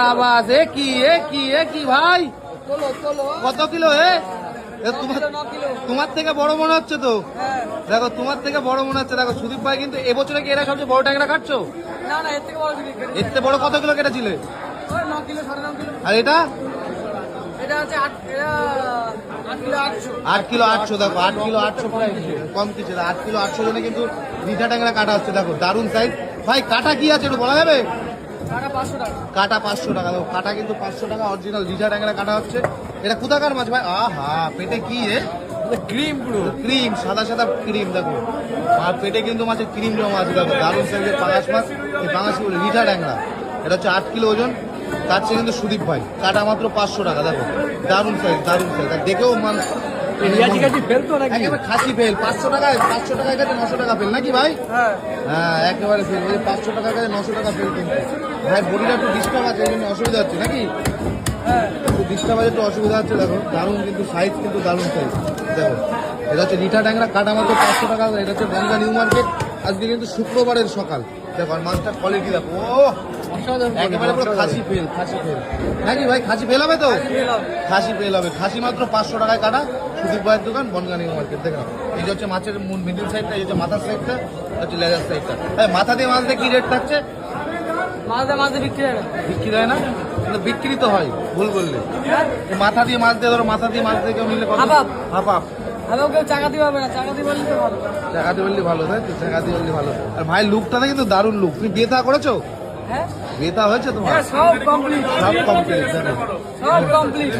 আওয়াজ কি ভাই কত কিলো তোমার থেকে বড় মনে হচ্ছে তো। দেখো তোমার থেকে বড় মনে হচ্ছে। দেখো সুদীপ ভাই কিন্তু এবছরে কি এরা সবচেয়ে বড় ট্যাংরা কাটছো? এর থেকে বড় কত কিলো কেটেছিলে? আর এটা 8 কিলো 800। দেখো 8 কিলো 800 প্রায় কম কিছু 8 কিলো 800 জনে কিন্তু রিঠা ট্যাংরা কাটা হচ্ছে। দেখো দারুণ সাইজ। ভাই কাটা কি আছে একটু বলা যাবে? কাটা 500 টাকা। দেখো কাটা কিন্তু 500 টাকা অরিজিনাল রিঠা ট্যাংরা কাটা হচ্ছে। এটা কোথাকার মাছ ভাই? আহা পেটে কি ক্রিম, পুরো ক্রিম, সাদা সাদা ক্রিম। দেখো আর পেটে কিন্তু মাছের ক্রিম জমা আছে। দেখো দারুণ সাইজের পাঙাশ মাছ। এই পাঙাশ রিঠা ট্যাংরা এটা হচ্ছে 8 কিলো ওজন। কাটছে কিন্তু সুদীপ ভাই। কাটা মাত্র 500 টাকা। দেখো দারুণ সাইজ দারুণ সাইজ। দেখেও মানুষ খাসি ফেল 500 টাকায় 500 টাকায় কাছে 900 টাকা ফেল নাকি ভাই? হ্যাঁ একেবারে ফেল। 500 টাকার কাছে 900 টাকা ফেল কিন্তু ভাই। বডিটা একটু ডিস্টার্ব আছে, এই জন্য অসুবিধা হচ্ছে নাকি? একটু ডিস্টার্ব আছে, একটু অসুবিধা হচ্ছে। দেখো দারুণ কিন্তু সাইজ কিন্তু দারুণ সাইজ। দেখো এটা হচ্ছে রিঠা ট্যাংরা কাটা মাত্র 500 টাকা। এটা হচ্ছে গঙ্গা নিউ মার্কেট। আজকে কিন্তু শুক্রবারের সকাল। দেখো আর মাছটার কোয়ালিটি দেখো একেবারে পুরো খাসি ফেল নাকি ভাই? খাসি ফেল হবে তো? খাসি ফেল হবে। খাসি মাত্র 500 টাকায় কাটা। সুদীপ ভাইয়ের দোকান বনগা নিউ মার্কেট। দেখো এই যে হচ্ছে মাছের মিডিল সাইডটা, এই হচ্ছে মাথার সাইডটা, হচ্ছে লেজার সাইডটা। মাথা দিয়ে মাছ দিয়ে কি রেট থাকছে? বিক্রি হয় না কিন্তু বিক্রি তো হয় ভুল করলে। মাথা দিয়ে মাছ দিয়ে ধরো, মাথা দিয়ে মাছ দিয়ে কেউ নিলে হাফ চাকা দিয়ে পারবে না, চাকা দিয়ে বললে ভালো। চাকা দিয়ে বললে ভালো, তাই তো? চাকা দিয়ে বললে ভালো। আর ভাইয়ের লুকটা কিন্তু দারুণ লুক। তুমি বিয়ে থা করেছো? হ্যাঁ বিয়ে থা হয়েছে তোমার? সব কমপ্লিট। সব কমপ্লিট।